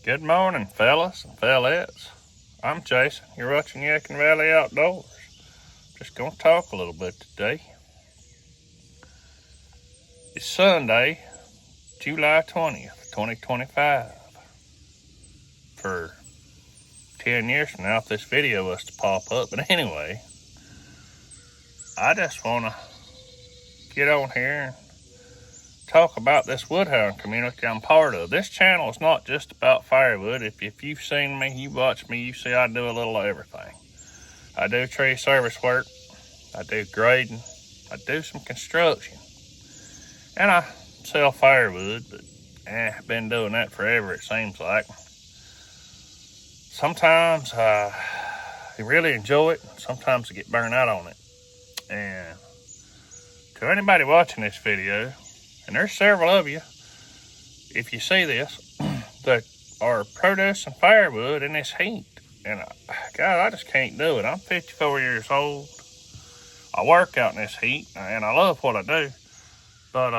Good morning, fellas and fellettes. I'm Jason. You're watching Yadkin Valley Outdoors. Just gonna talk a little bit today. It's Sunday, July 20th, 2025. For 10 years from now, if this video was to pop up. But anyway, I just wanna get on here and talk about this woodhound community I'm part of. This channel is not just about firewood. If you've seen me, you watch me, you see I do a little of everything. I do tree service work, I do grading, I do some construction, and I sell firewood, but I've been doing that forever, it seems like. Sometimes I really enjoy it, sometimes I get burned out on it. And to anybody watching this video, and there's several of you, if you see this, that are producing firewood in this heat. And God, I just can't do it. I'm 54 years old. I work out in this heat, and I love what I do. But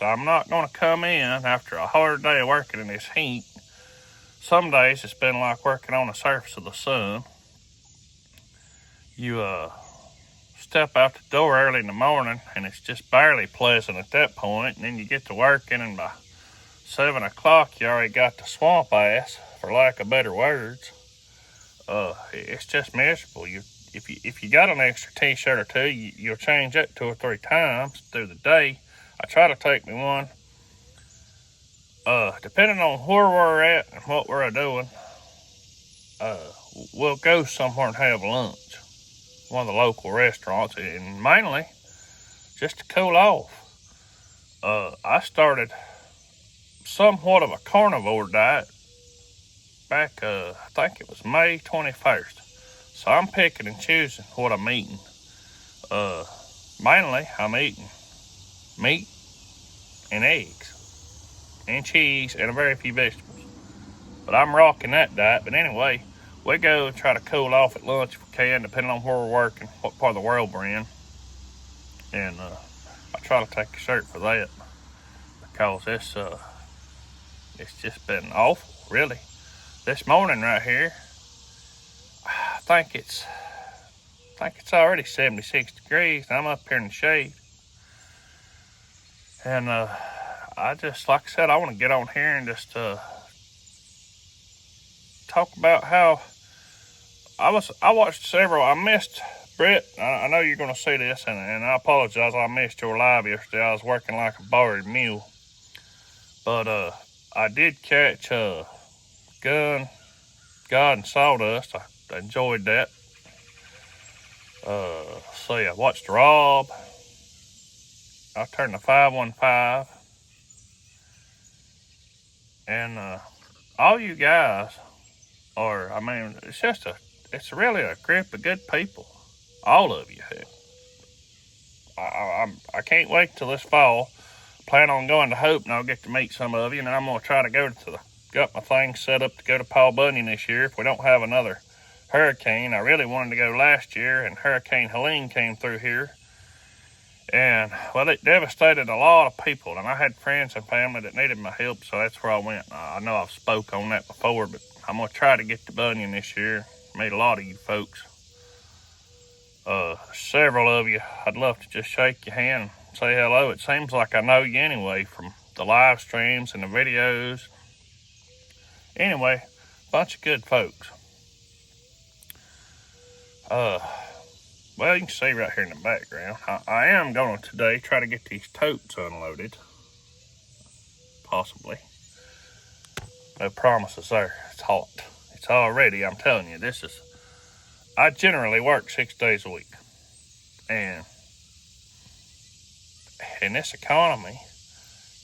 I'm not going to come in after a hard day of working in this heat. Some days it's been like working on the surface of the sun. You step out the door early in the morning and it's just barely pleasant at that point, and then you get to working, and by 7 o'clock you already got the swamp ass, for lack of better words. It's just miserable. If you got an extra t-shirt or two, you'll change that 2 or 3 times through the day. I try to take me one. Depending on where we're at and what we're doing, we'll go somewhere and have lunch. One of the local restaurants, and mainly just to cool off. I started somewhat of a carnivore diet back, I think it was May 21st. So I'm picking and choosing what I'm eating. Mainly I'm eating meat and eggs and cheese and a very few vegetables. But I'm rocking that diet. But anyway, we go try to cool off at lunch if we can, depending on where we're working, what part of the world we're in. And I try to take a shirt for that, because it's just been awful, really. This morning right here, I think it's already 76 degrees, and I'm up here in the shade. And I just, like I said, I want to get on here and just talk about how I watched several. I missed Brett. I know you're going to see this, and I apologize. I missed your live yesterday. I was working like a borrowed mule. But I did catch Gun, God, and Sawdust. I enjoyed that. I watched Rob. I turned the 515. And all you guys are, I mean, it's really a group of good people. All of you. I can't wait till this fall. Plan on going to Hope, and I'll get to meet some of you. And I'm going to try to got my things set up to go to Paul Bunyan this year if we don't have another hurricane. I really wanted to go last year, and Hurricane Helene came through here. And, well, it devastated a lot of people. And I had friends and family that needed my help, so that's where I went. I know I've spoke on that before, but I'm going to try to get to Bunyan this year. Meet a lot of you folks. Several of you, I'd love to just shake your hand and say hello. It seems like I know you anyway from the live streams and the videos. Anyway, bunch of good folks. Well, you can see right here in the background, I am going to today try to get these totes unloaded. Possibly. No promises there. It's hot. It's already, I'm telling you, I generally work 6 days a week. And in this economy,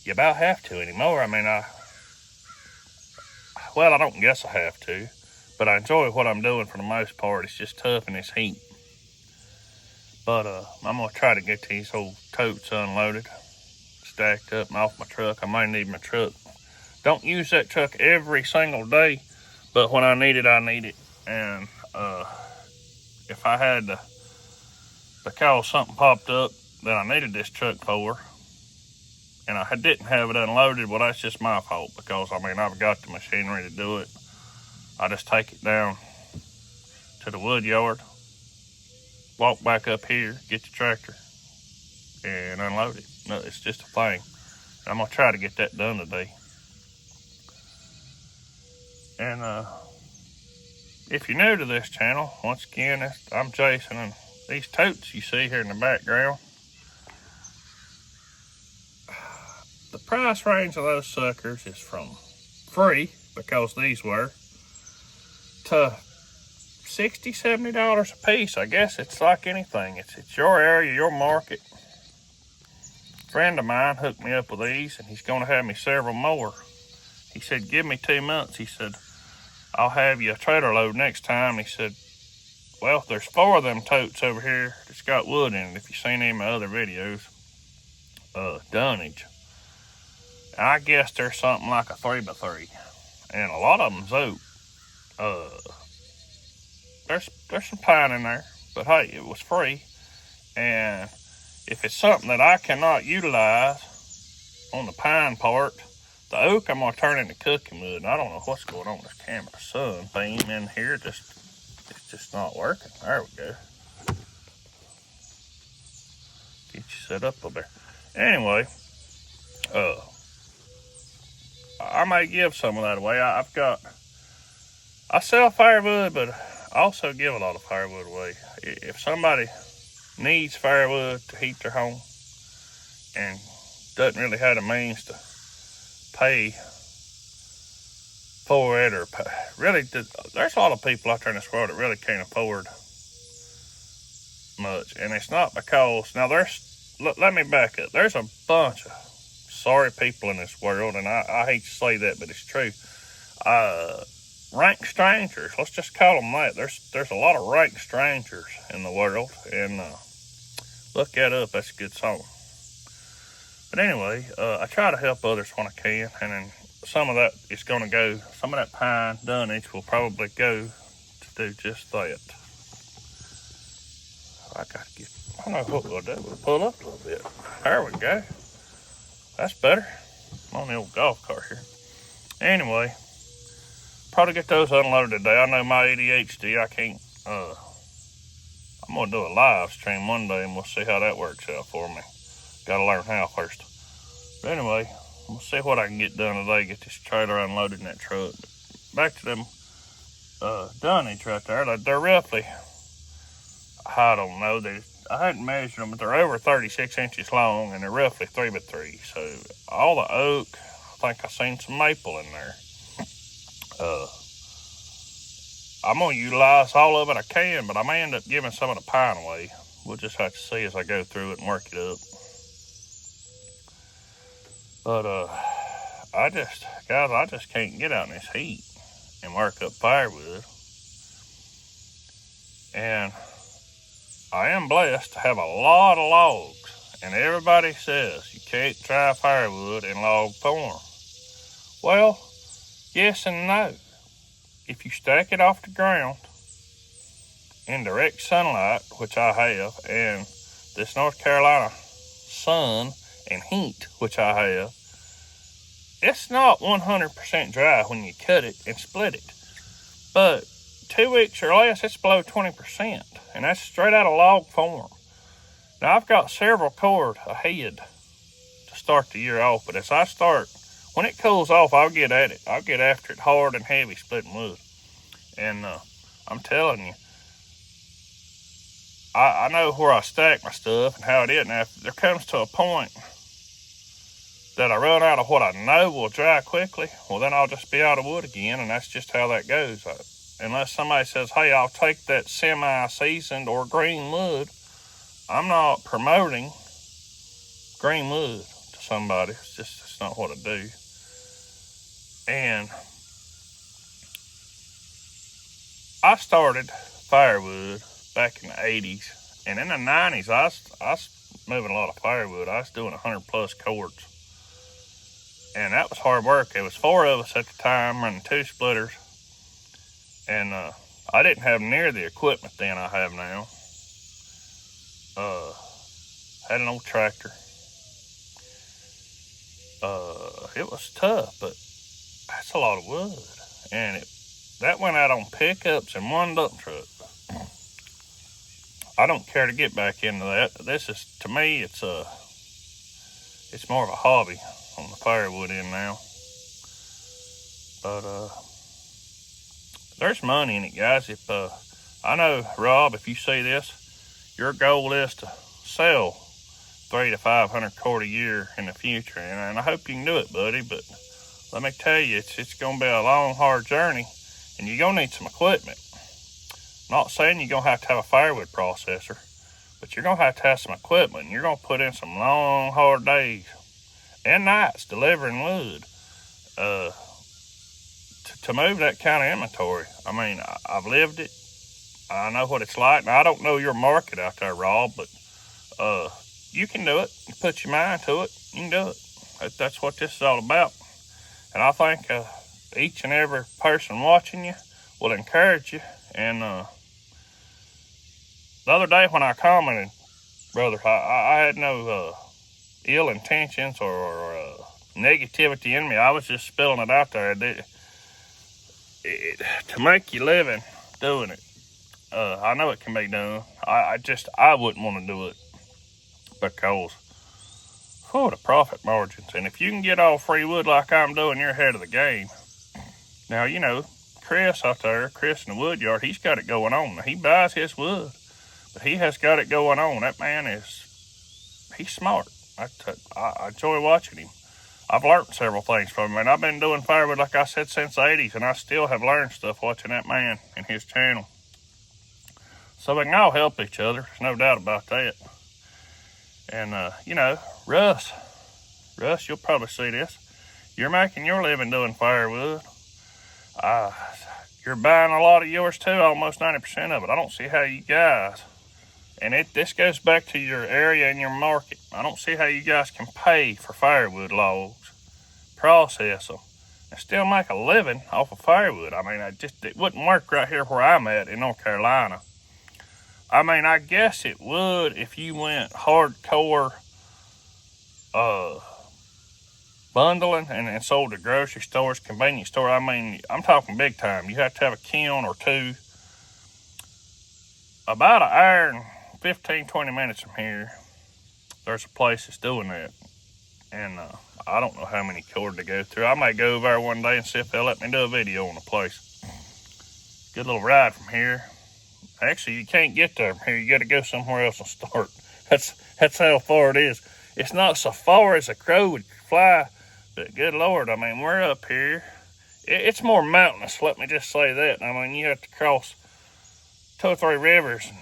you about have to anymore. I mean, I don't guess I have to, but I enjoy what I'm doing for the most part. It's just tough in this heat. But I'm going to try to get these old totes unloaded, stacked up and off my truck. I might need my truck. Don't use that truck every single day, but when I need it, I need it. And if I had to because something popped up that I needed this truck for, and I didn't have it unloaded, well, that's just my fault because, I mean, I've got the machinery to do it. I just take it down to the wood yard, walk back up here, get the tractor, and unload it. No, it's just a thing. And I'm going to try to get that done today. And if you're new to this channel, once again, I'm Jason, and these totes you see here in the background, the price range of those suckers is from free, because these were, to $60, $70 a piece. I guess it's like anything. It's your area, your market. A friend of mine hooked me up with these, and he's going to have me several more. He said, give me 2 months. He said, I'll have you a trailer load next time. He said, well, there's 4 of them totes over here that's got wood in it. If you've seen any of my other videos, dunnage. And I guess there's something like a 3x3. And a lot of them's oak. There's some pine in there, but hey, it was free. And if it's something that I cannot utilize on the pine part, the oak I'm gonna turn into cooking wood. And I don't know what's going on with this camera. Sun beam in here, it's just not working. There we go. Get you set up over there. Anyway, I may give some of that away. I sell firewood, but I also give a lot of firewood away. If somebody needs firewood to heat their home and doesn't really have the means to pay for it, or really, there's a lot of people out there in this world that really can't afford much. And it's not because, now let me back up. There's a bunch of sorry people in this world, and I hate to say that, but it's true. Rank strangers, let's just call them that. There's a lot of rank strangers in the world, and look that up. That's a good song. But anyway, I try to help others when I can, and then some of that is going to go, some of that pine dunnage will probably go to do just that. I don't know what we'll do. We'll pull up a little bit. There we go. That's better. I'm on the old golf cart here. Anyway, probably get those unloaded today. I know my ADHD, I can't, I'm going to do a live stream one day, and we'll see how that works out for me. Got to learn how first. But anyway, we'll see what I can get done today, get this trailer unloaded in that truck. But back to them dunnage right there. They're roughly, I don't know, I hadn't measured them, but they're over 36 inches long, and they're roughly 3x3. So all the oak, I think I seen some maple in there. I'm going to utilize all of it I can, but I may end up giving some of the pine away. We'll just have to see as I go through it and work it up. But I just can't get out in this heat and work up firewood. And I am blessed to have a lot of logs, and everybody says you can't try firewood in log form. Well, yes and no. If you stack it off the ground in direct sunlight, which I have, and this North Carolina sun and heat, which I have, it's not 100% dry when you cut it and split it. But 2 weeks or less, it's below 20%, and that's straight out of log form. Now, I've got several cord ahead to start the year off, but as I start, when it cools off, I'll get at it. I'll get after it hard and heavy splitting wood. And I'm telling you, I know where I stack my stuff and how it is. And if there comes to a point that I run out of what I know will dry quickly, well, then I'll just be out of wood again, and that's just how that goes. Unless somebody says, hey, I'll take that semi-seasoned or green wood, I'm not promoting green wood to somebody. It's not what I do. And I started firewood back in the 80s, and in the 90s, I was moving a lot of firewood. I was doing 100 plus cords, and that was hard work. There was 4 of us at the time running 2 splitters, and I didn't have near the equipment then I have now. Had an old tractor, it was tough, but that's a lot of wood. And that went out on pickups and one dump truck. I don't care to get back into that. This is, to me, it's more of a hobby on the firewood end now. But there's money in it, guys. If I know, Rob, if you see this, your goal is to sell 300 to 500 cord a year in the future, and I hope you can do it, buddy. But let me tell you, it's gonna be a long, hard journey, and you're gonna need some equipment. Not saying you're gonna have to have a firewood processor, but you're gonna have to have some equipment. You're gonna put in some long, hard days and nights delivering wood to move that kind of inventory. I mean, I've lived it. I know what it's like. Now, I don't know your market out there, Rob, but you can do it. You put your mind to it, you can do it. That's what this is all about. And I think each and every person watching you will encourage you. And the other day when I commented, brother, I had no ill intentions or negativity in me. I was just spilling it out there. To make your living doing it, I know it can be done. I wouldn't want to do it because the profit margins. And if you can get all free wood like I'm doing, you're ahead of the game. Now, you know, Chris out there, Chris in the wood yard, he's got it going on. Now, he buys his wood, but he has got it going on. That man he's smart. I enjoy watching him. I've learned several things from him, and I've been doing firewood, like I said, since the 80s, and I still have learned stuff watching that man and his channel. So we can all help each other, there's no doubt about that. And, you know, Russ, you'll probably see this. You're making your living doing firewood. You're buying a lot of yours too, almost 90% of it. I don't see how you guys, and this goes back to your area and your market. I don't see how you guys can pay for firewood logs, process them, and still make a living off of firewood. I mean, it wouldn't work right here where I'm at in North Carolina. I mean, I guess it would if you went hardcore bundling and sold to grocery stores, convenience store. I mean, I'm talking big time. You have to have a kiln or two. About an hour and 15, 20 minutes from here, there's a place that's doing that. And I don't know how many cord to go through. I may go over there one day and see if they'll let me do a video on the place. Good little ride from here. Actually, you can't get there from here. You got to go somewhere else and start. That's how far it is. It's not so far as a crow would fly, but good Lord, I mean, we're up here. It's more mountainous, let me just say that. I mean, you have to cross 2 or 3 rivers. And,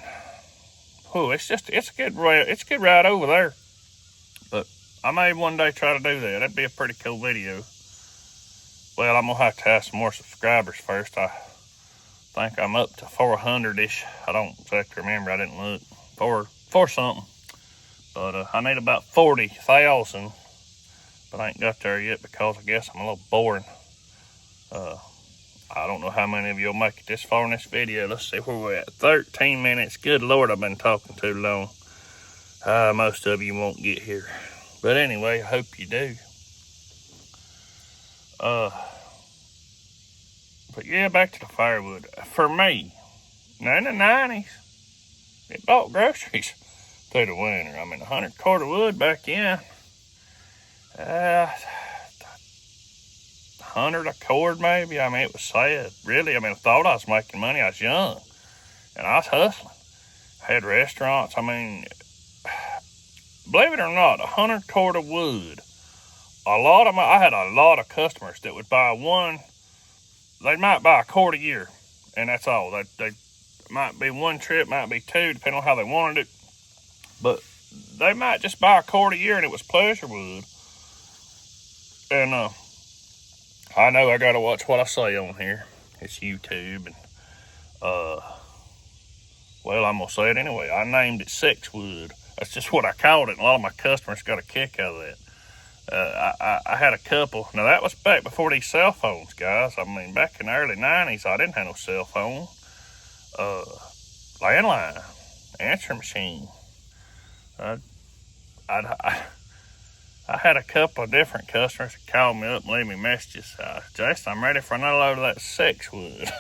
it's a good ride over there. But I may one day try to do that. That'd be a pretty cool video. Well, I'm going to have some more subscribers first. I think I'm up to 400-ish. I don't exactly remember. I didn't look. Four something. But I need about 40,000. But I ain't got there yet because I guess I'm a little boring. I don't know how many of you will make it this far in this video. Let's see where we're at. 13 minutes. Good Lord, I've been talking too long. Most of you won't get here. But anyway, I hope you do. But yeah, back to the firewood. For me, now in the 90s, it bought groceries through the winter. I mean, 100 cord of wood back in. 100 a cord maybe. I mean, it was sad. Really, I mean, I thought I was making money. I was young. And I was hustling. I had restaurants. I mean, believe it or not, 100 cord of wood. I had a lot of customers that would buy one. They might buy a cord a year, and that's all. They might be one trip, might be 2, depending on how they wanted it. But they might just buy a cord a year, and it was pleasure wood. And I know I gotta watch what I say on here. It's YouTube, and well, I'm gonna say it anyway. I named it sex wood. That's just what I called it. And a lot of my customers got a kick out of that. I had a couple. Now, that was back before these cell phones, guys. I mean, back in the early 90s, I didn't have no cell phone. Landline, answering machine. I had a couple of different customers that called me up and leave me messages. Jason, I'm ready for another load of that sex wood.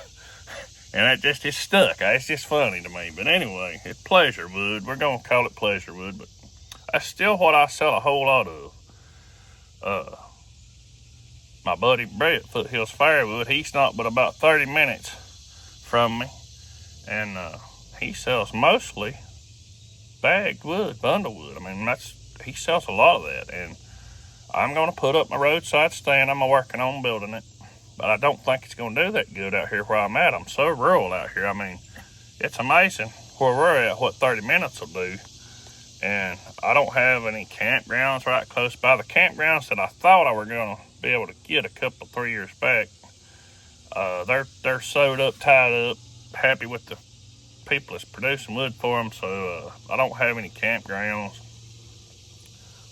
And it's stuck. It's just funny to me. But anyway, it's pleasure wood. We're going to call it pleasure wood. But that's still what I sell a whole lot of. My buddy Brett, Foothills Firewood, he's not but about 30 minutes from me. And he sells mostly bagged wood, bundle wood. I mean, he sells a lot of that. And I'm going to put up my roadside stand. I'm working on building it. But I don't think it's going to do that good out here where I'm at. I'm so rural out here. I mean, it's amazing where we're at, what 30 minutes will do. And I don't have any campgrounds right close by. The campgrounds that I thought I were going to be able to get a couple, 3 years back, they're sewed up, tied up, happy with the people that's producing wood for them. So I don't have any campgrounds.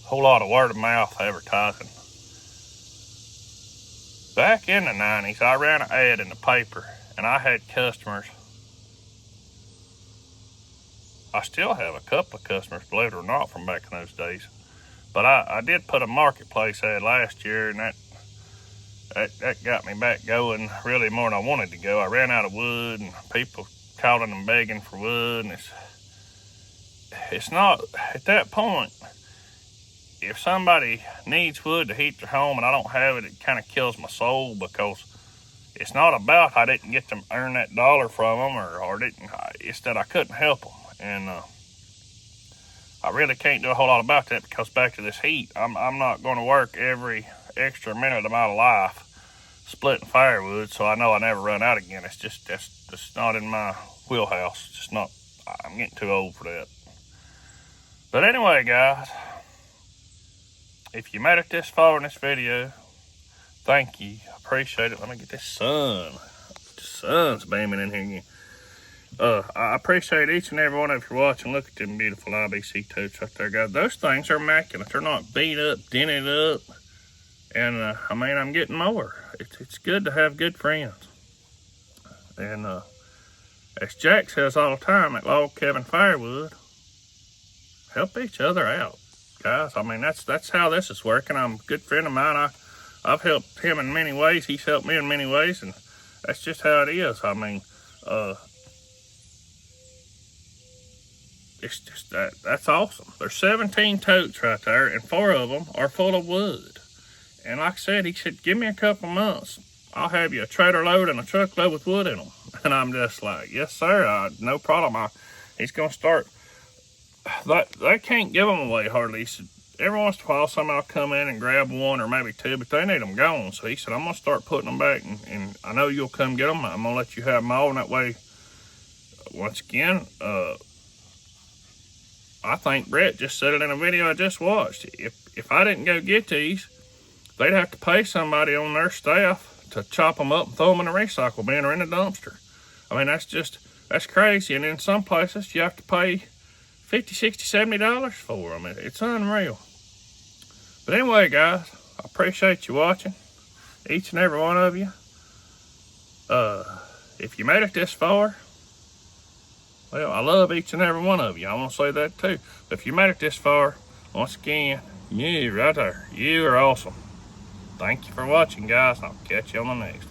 A whole lot of word of mouth advertising. Back in the 90s, I ran an ad in the paper, and I had customers. I still have a couple of customers, believe it or not, from back in those days. But I did put a marketplace ad last year, and that got me back going really more than I wanted to go. I ran out of wood, and people calling and begging for wood, and it's not, at that point, if somebody needs wood to heat their home and I don't have it, it kind of kills my soul, because it's not about I didn't get to earn that dollar from them it's that I couldn't help them. And I really can't do a whole lot about that, because back to this heat, I'm not going to work every extra minute of my life splitting firewood, so I know I never run out again. That's just not in my wheelhouse. It's just not, I'm getting too old for that. But anyway, guys, if you made it this far in this video, thank you. I appreciate it. Let me get this sun. The sun's beaming in here. I appreciate each and every one of you watching. Look at them beautiful IBC totes right there, guys. Those things are immaculate. They're not beat up, dented up. And, I mean, I'm getting more. It's good to have good friends. And, as Jack says all the time at Log Cabin Firewood, help each other out, guys. I mean, that's how this is working. I'm a good friend of mine. I've helped him in many ways. He's helped me in many ways, and that's just how it is. I mean, it's just that's awesome. There's 17 totes right there, and 4 of them are full of wood. And like I said, he said, give me a couple months. I'll have you a trailer load and a truckload with wood in them. And I'm just like, yes, sir, no problem. He's going to start. They can't give them away hardly. He said, every once in a while, somebody will come in and grab 1 or maybe 2, but they need them gone. So he said, I'm going to start putting them back, and I know you'll come get them. I'm going to let you have them all, and that way, once again, I think Brett just said it in a video I just watched. If I didn't go get these, they'd have to pay somebody on their staff to chop them up and throw them in a recycle bin or in a dumpster. I mean, that's crazy. And in some places, you have to pay $50, $60, $70 for them. It's unreal. But anyway, guys, I appreciate you watching, each and every one of you. If you made it this far, well, I love each and every one of you. I want to say that too. But if you made it this far, once again, you right there, you are awesome. Thank you for watching, guys. I'll catch you on the next one.